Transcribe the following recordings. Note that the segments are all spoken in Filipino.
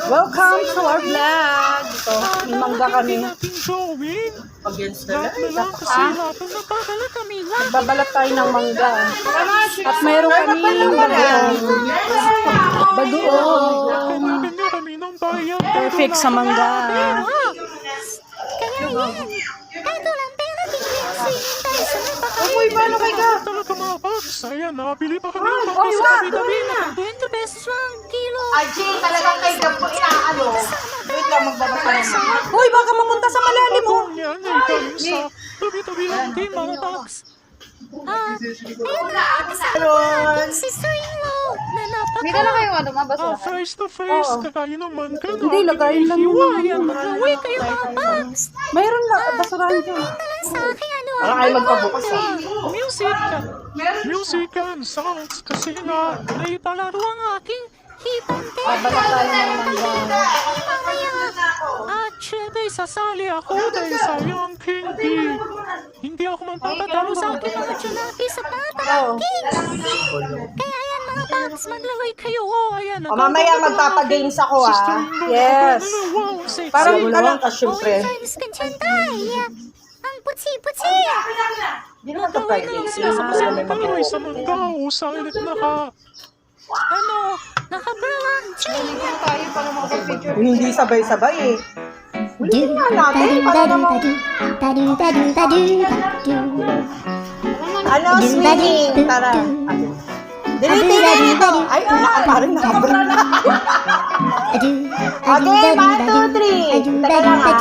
Welcome to our vlog. Ito, may mangga kami. Against the Ah, kami. Nagbabalat tayo ng mangga. At mayroon kami bagoong. Perfect sa mangga. Uy, paano kayo ka? Talaga mga box. Ayan, nakabili pa kami ng mga Uy, sa wag! tabi-tabi. Gawin na! 20 pesos lang, kilo. Ajay, talagang kay Gab po inaano. Wait lang, magbabasa naman. Uy, baka mamunta sa malalim mo. Yan ay galing sa tabi-tabi lang din mga box. Ayun. Sister-in-law na Hindi na lang kayo ano, mabasa. Face to face, kakain naman ka na. Hindi, lagayin lang yun. Hiwayan. Uy, kayo mga box. Mayroon na, basurahan dyan. Talang sa akin, ano? Parang ay magpabukas ah. Music and sounds kasi na Palaro ang aking hipante. Babalat tayo ng mangga. At syempre sasali ako dahil sayang hindi ako magpapatalo sa akin mga Junakis at mga Oh. Kaya yan mga box, maglaway kayo. ayan. O, mamaya magpapagames ako ah. Yes. Parang ka lang ka, syempre. James Kancentay. Ang putsi-putsi. Hindi naman ito Friday. Paloy sa Manggao, sa Naka-brunch. Hindi sabay-sabay eh. Ulitin nga natin para naman. Ano, swimming. Tara. Dili dito. Ay, parang nakabra na. Okay, 1, 2, 3. Teka lang ah.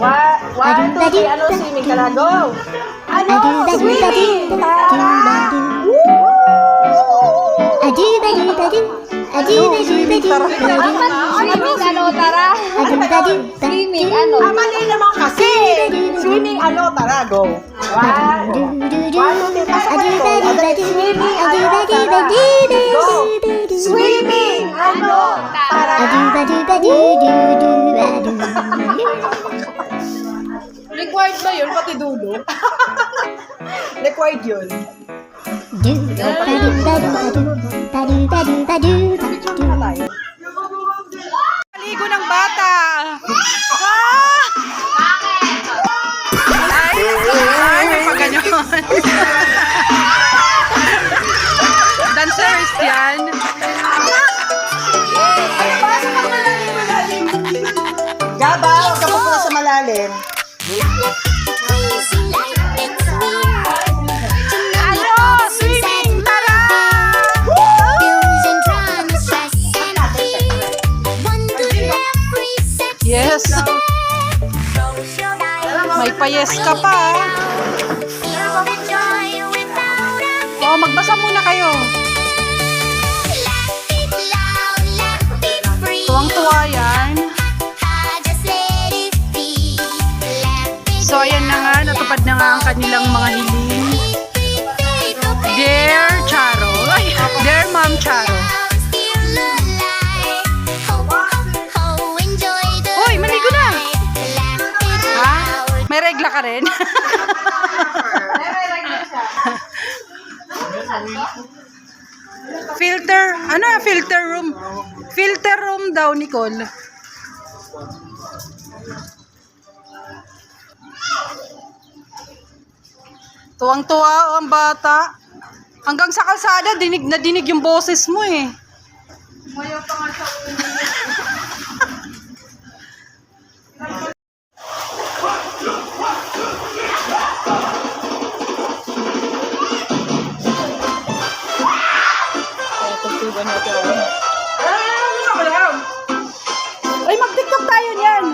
1, 2, 3. Ano, swimming ka na? Go. Ano, swimming. Tara. Swimming ano, tara? Swimming ano? Mali naman kasi. Swimming ano, tara, go. 1, 2, 3. Pasok ko ito. Swimming ano, tara. Go. Swimming ano, tara. Required ba yun? Pati dulo? Required yun. Paligo ng bata. Ay, may pagganyan. Dancers yan. Gaba, huwag ka pupunta sa malalim. Swimming, tara! Yes. May payes ka pa. Oh, magbasa muna kayo. Tuwang-tuwa yan. So, ayan na nga. Natupad na nga ang kanilang mga hiling. Dear Charo. Ay, dear Ma'am Charo. Hoy, maligo na. Ha? May regla ka rin? Filter, ano filter room? Filter room daw, Nicole. Tuwang-tuwa ang bata. Hanggang sa kalsada, dinig na dinig yung boses mo eh. Mayaw pa nga sa ay, mag-tiktok tayo niyan.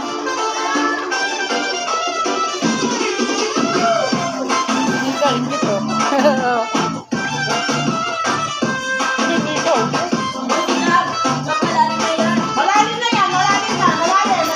Hindi ka, hindi ko. Malalim na yan, malalim na, malalim.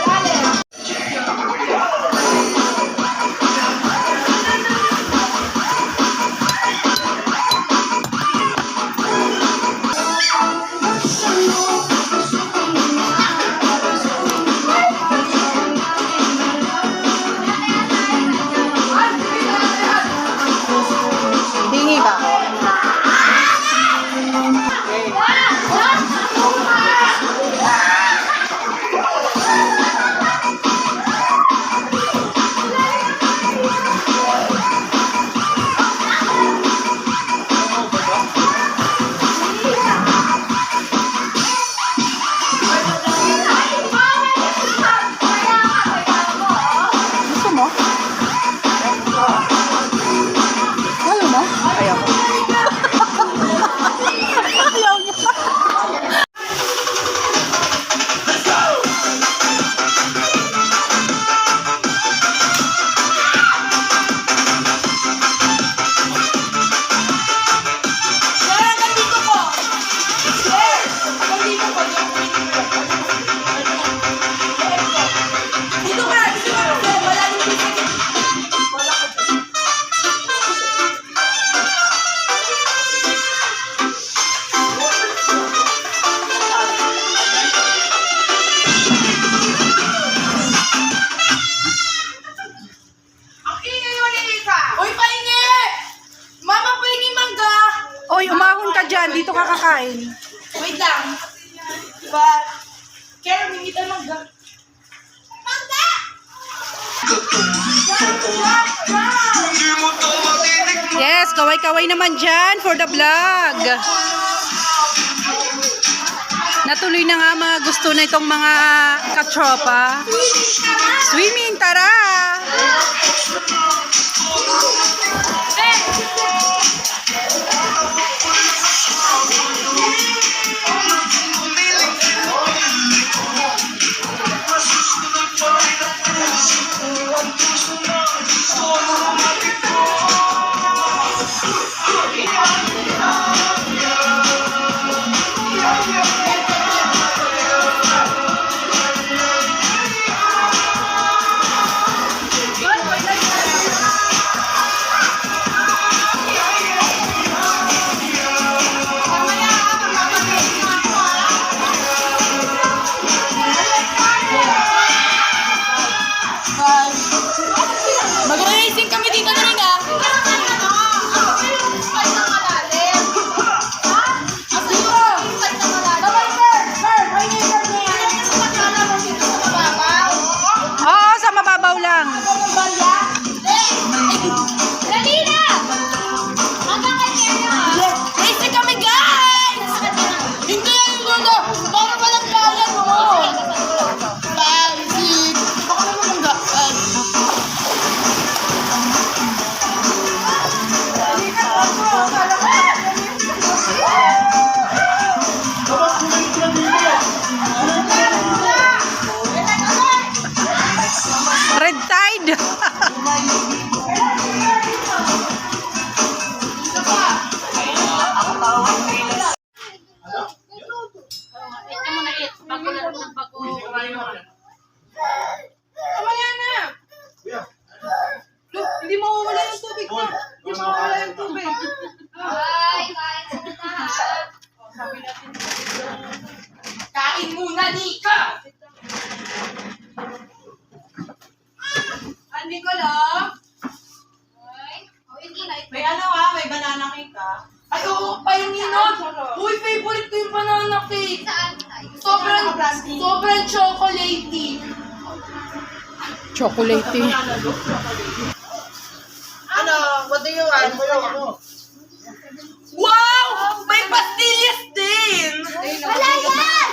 dyan. Dito ka kakain. Wait lang. But, Karen, hindi kita mag... Yes, kaway-kaway naman dyan for the vlog. Natuloy na nga mga gusto na itong mga katropa. Swimming, tara! Mag-racing kami dito na rin Oo, sa mababaw lang. Dali na! Hanggang kanya na. Racing kami, guys! Hindi yan yung gulo! Para walang layan mo! Basic! Baka naman gaan. Red Tide. Mamaya na! Look, hindi mawawala yung tubig na. Hindi mawawala yung tubig. Kain muna, Nika! Andi ko lang. May ano may banana cake ka? Ay, oo, pa yung ninot. Uy, favorite ko yung banana cake. Sobrang chocolatey. Chocolatey. Ano, what do you want? Wow! May pastillas din! Wala yan!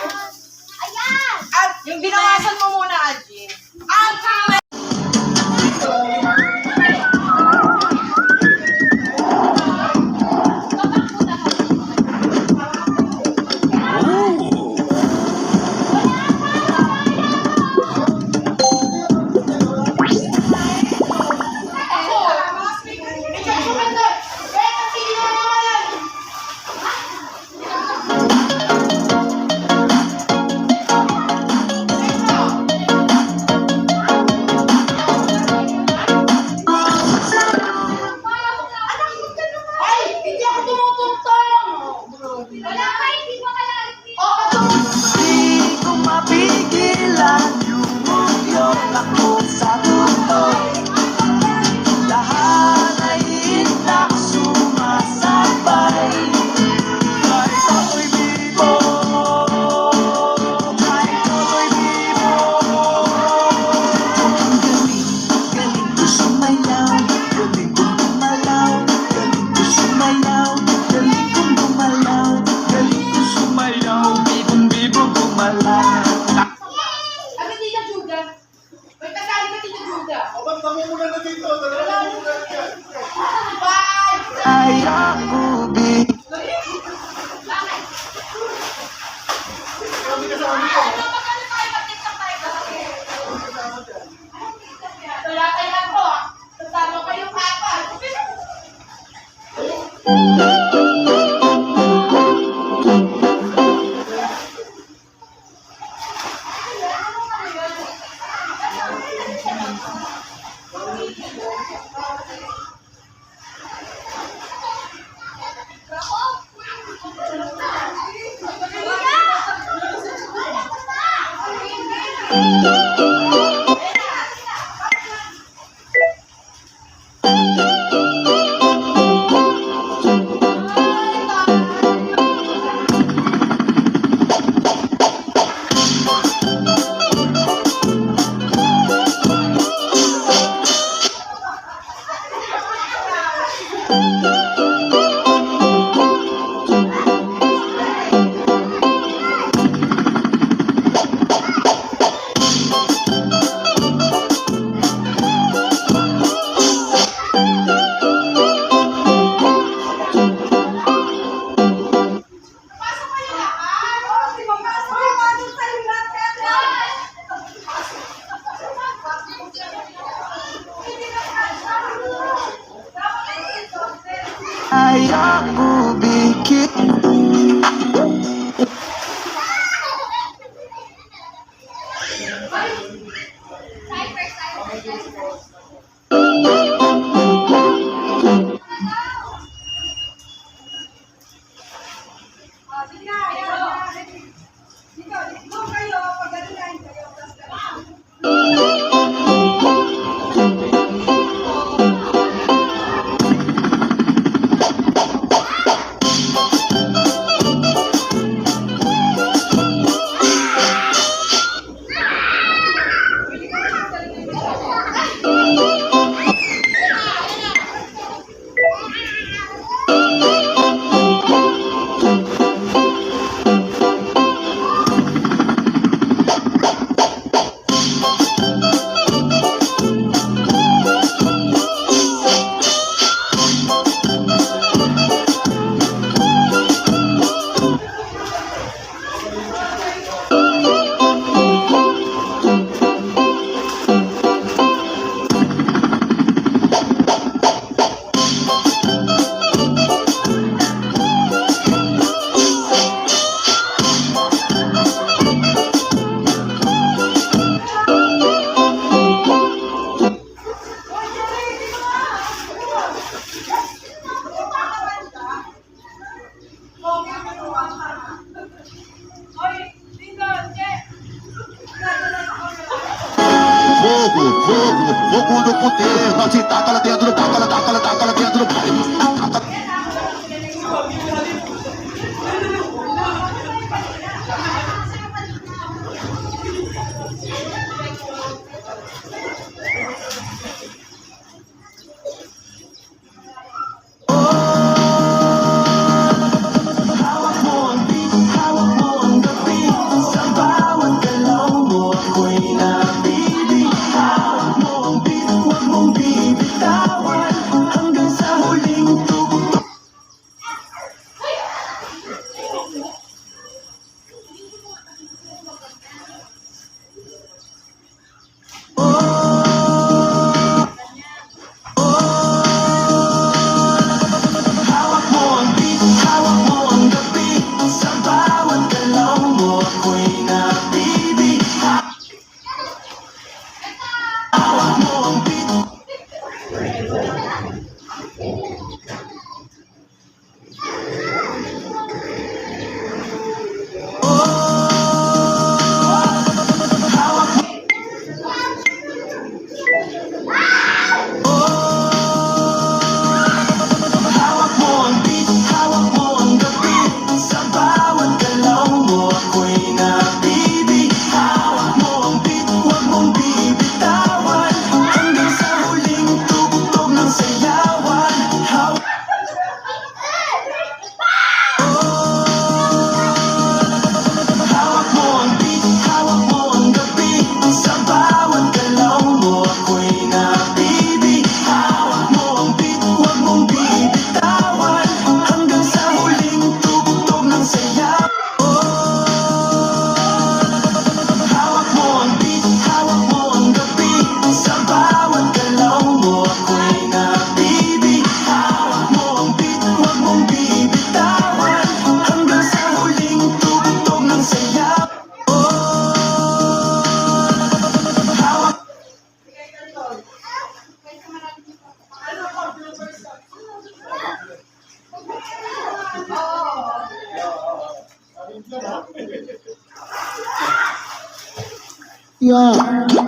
Ayan! At yung binawasan mo muna, Aji. At kaya umikit. Fogo no poder, nós se taca lá dentro, taca lá dentro, vai. Yeah.